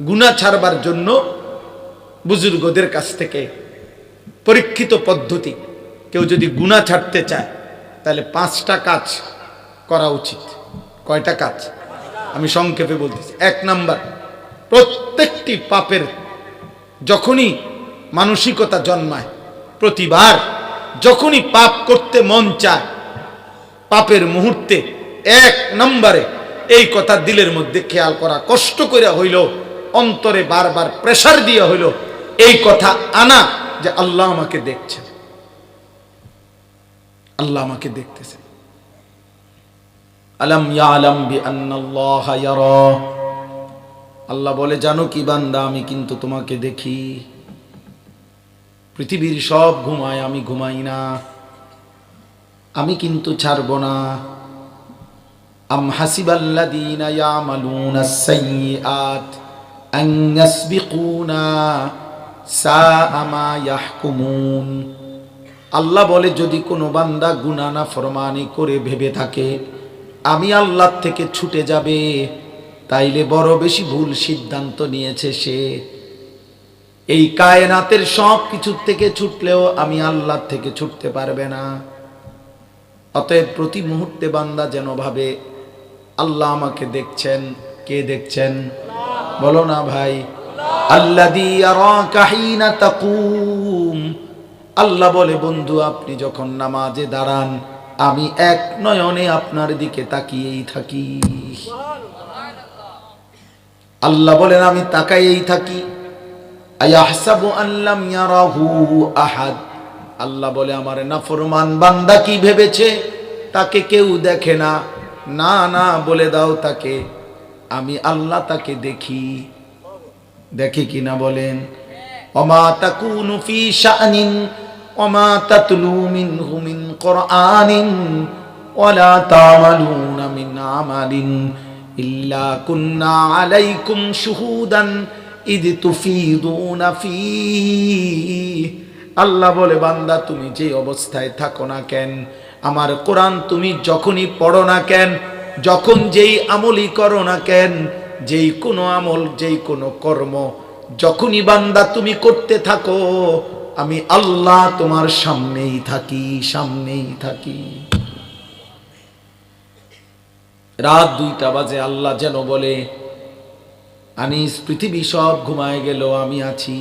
গুনাহ ছাড়বার জন্য বুজুর্গদের কাছ থেকে পরীক্ষিত পদ্ধতি, কেউ যদি গুনাহ ছাড়তে চায় তাহলে 5টা কাজ করা উচিত। কয়টা কাজ? আমি সংক্ষেপে বলতেছি। 1 নাম্বার, প্রত্যেকটি পাপের যখনই মানসিকতা জন্মায়, প্রতিবার যখনই পাপ করতে মন চায়, পাপের মুহূর্তে 1 নম্বরে এই কথা দিলের মধ্যে খেয়াল করা, কষ্ট করে হইল, অন্তরে বারবার প্রেসার দিয়ে হইল এই কথা আনা যে আল্লাহ আমাকে দেখছেন, আল্লাহ আমাকে দেখতেছেন। আলাম ইয়ালাম বিআন্নাল্লাহা ইয়ারা, আল্লাহ বলে জানো কি বান্দা, আমি কিন্তু তোমাকে দেখি। পৃথিবীর সব ঘুমায়, আমি ঘুমাই না, আমি কিন্তু ছাড়ব না। আম হাসিবাল্লাযীনা ইয়ামালুনাস সাইয়্যাত আন ইয়াসবিকুনা সাআ মা ইয়াহকুমুন। আল্লাহ বলে যদি কোনো বান্দা গুনাহ না ফরমানি করে ভেবে থাকে আমি আল্লাহ থেকে ছুটে যাবে, তাইলে বড় বেশি ভুল সিদ্ধান্ত নিয়েছে সে। এই কায়নাতের সব কিছুর থেকে ছুটলেও আমি আল্লাহ থেকে ছুটতে পারবে না। অতএব প্রতি মুহূর্তে বান্দা যেন ভাবে আল্লাহ আমাকে দেখছেন। কে দেখছেন? বলো না ভাই। আল্লাযী ইয়ারাকা হিনা তাকুম, আল্লাহ বলে বন্ধু আপনি যখন নামাজে দাঁড়ান আমি এক নয়নে আপনার দিকে তাকিয়েই থাকি। আল্লাহ বলেন আমি তাকাইয়েই থাকি। আয়াহসাবু আন লাম ইয়ারাহু আহাদ, আল্লাহ বলে আমার নাফরমান বান্দা কি ভেবেছে তাকে কেউ দেখে না? না না, বলে দাও তাকে আমি আল্লাহ তাকে দেখি। দেখে কিনা বলেন? ওমা তাকুনু ফি শাআনিন ওমা তাতলু মিনহু মিন কুরআনিন ওয়ালা তা'মালুনা মিন আমালিন ইল্লা কুন্না আলাইকুম শুহুদান ইদ তুফিদুনা ফীহি। আল্লাহ বলে বান্দা তুমি যে অবস্থায় থাকো না কেন, আমার কোরআন তুমি যখনই পড়ো না কেন, যখন যেই আমলই করো না কেন, যেই কোনো আমল যেই কোনো কর্ম যখনই বান্দা তুমি করতে থাকো আমি আল্লাহ তোমার সামনেই থাকি, সামনেই থাকি। রাত 2টা বাজে আল্লাহ যেন বলে আনিস পৃথিবী সব ঘুমায় গেল, আমি আছি।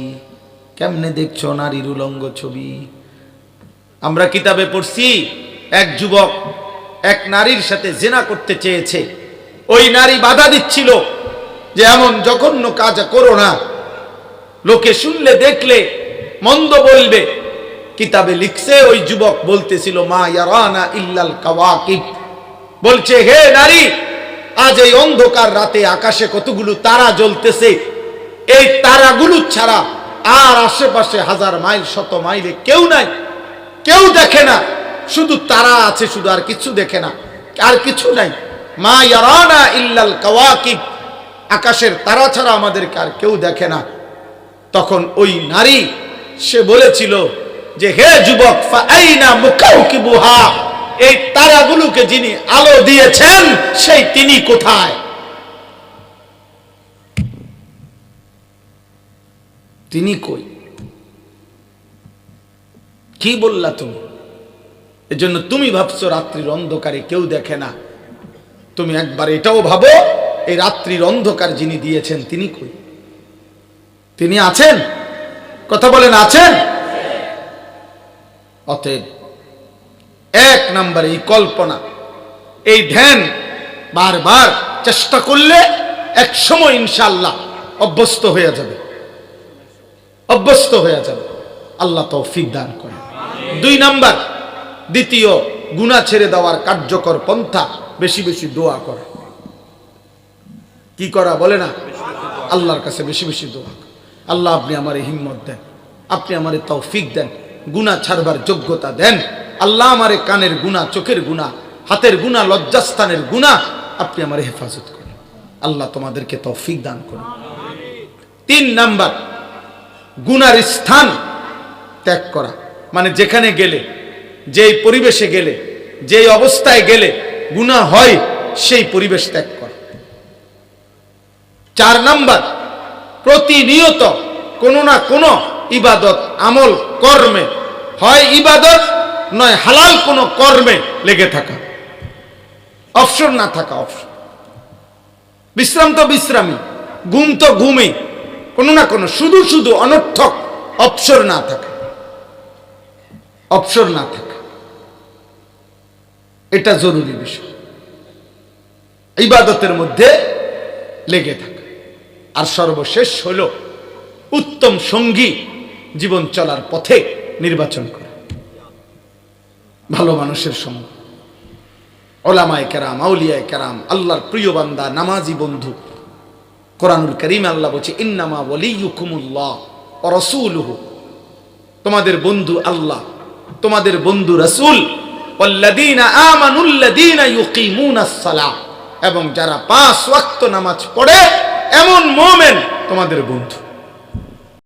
কেমনে দেখছো নারীর উলঙ্গ ছবি? আমরা কিতাবে পড়ছি এক যুবক এক নারীর সাথে জিনা করতে চেয়েছে, ওই নারী বাধা দিচ্ছিল যে এমন জঘন্য কাজ করো না, লোকে শুনলে দেখলে মন্দ বলবে। কিতাবে লিখছে ওই যুবক বলতেছিল মা ইয়ারানা ইল্লাল কাওয়াকিব, বলছে হে নারী আজ এই অন্ধকার রাতে আকাশে কতগুলো তারা জ্বলতেছে, এই তারাগুলো ছাড়া আর আশেপাশে 1000 মাইল 100 মাইলে কেউ নাই, কেউ দেখে না, শুধু তারা আছে, শুধু আর কিছু দেখে না, আর কিছু নাই। মা ইয়ারানা ইল্লাল কাওয়াকিব, আকাশের তারা ছাড়া আমাদেরকে আর কেউ দেখে না। তখন ওই নারী সে বলেছিল যে হে যুবক ফা আইনা মুকাউকিবুহা, এই তারাগুলোকে যিনি আলো দিয়েছেন সেই তিনি কোথায়? তিনি কই? কি বললা তুমি? এজন্য তুমি ভাবছো রাত্রির অন্ধকারে কেউ দেখে না, তুমি একবার এটাও ভাবো এই রাত্রির অন্ধকার যিনি দিয়েছেন তিনি কই? তিনি আছেন? কথা বলেন আছেন? অতএব 1 নম্বরে এই কল্পনা, এই ধ্যান বারবার চেষ্টা করলে এক সময় ইনশাআল্লাহ অভ্যস্ত হয়ে যাবে, অভ্যস্ত হয়ে যাবে। আল্লাহ তৌফিক দান করেন। 2 নম্বর, দ্বিতীয় গুনাহ ছেড়ে দেওয়ার কার্যকর পন্থা বেশি বেশি দোয়া করা। কি করা বলে না? আল্লাহর কাছে বেশি বেশি দোয়া। আল্লাহ আপনি আমারে হিম্মত দেন, আপনি আমারে তৌফিক দেন, গুনাহ ছাড়বার যোগ্যতা দেন। আল্লাহ আমারে কানের গুনাহ, চোখের গুনাহ, হাতের গুনাহ, লজ্জাস্থানের গুনাহ আপনি আমারে হেফাজত করেন। আল্লাহ তোমাদেরকে তৌফিক দান করুন। 3 নাম্বার, গুনার স্থান ত্যাগ করা, মানে যেখানে গেলে, যেই পরিবেশে গেলে, যেই অবস্থায় গেলে গুনাহ হয় সেই পরিবেশ ত্যাগ করা। 4 নাম্বার, প্রতিনিয়ত কোনো না কোনো ইবাদত আমল কর্মে, হয় ইবাদত নয় হালাল কোনো কর্মে লেগে থাকা, অবসর না থাকা, অবসর। বিশ্রাম তো বিশ্রামই, ঘুম তো ঘুমে, কোনো না কোনো শুধু শুধু অনর্থক অবসর না থাকা, অবসর না থাকা, এটা জরুরি বিষয়। ইবাদতের মধ্যে লেগে থাকা। আর সর্বশেষ হলো উত্তম সঙ্গী জীবন চলার পথে নির্বাচন করা, ভালো মানুষের সঙ্গ, ওলামায়ে কেরাম, আউলিয়ায়ে কেরাম, আল্লাহর প্রিয় বান্দা, নামাজি বন্ধু। কোরআনুল কারীমে আল্লাহ বলছে, ইন্নামা ওয়ালিয়ুকুমুল্লাহ ওয়া রাসূলুহু, তোমাদের বন্ধু আল্লাহ, তোমাদের বন্ধু রাসূল, ওয়াল্লাযীনা আমানুল্লাযীনা ইউকিমুনাস সালাহ, এবং যারা 5 ওয়াক্ত নামাজ পড়ে এমন মুমিন তোমাদের বন্ধু।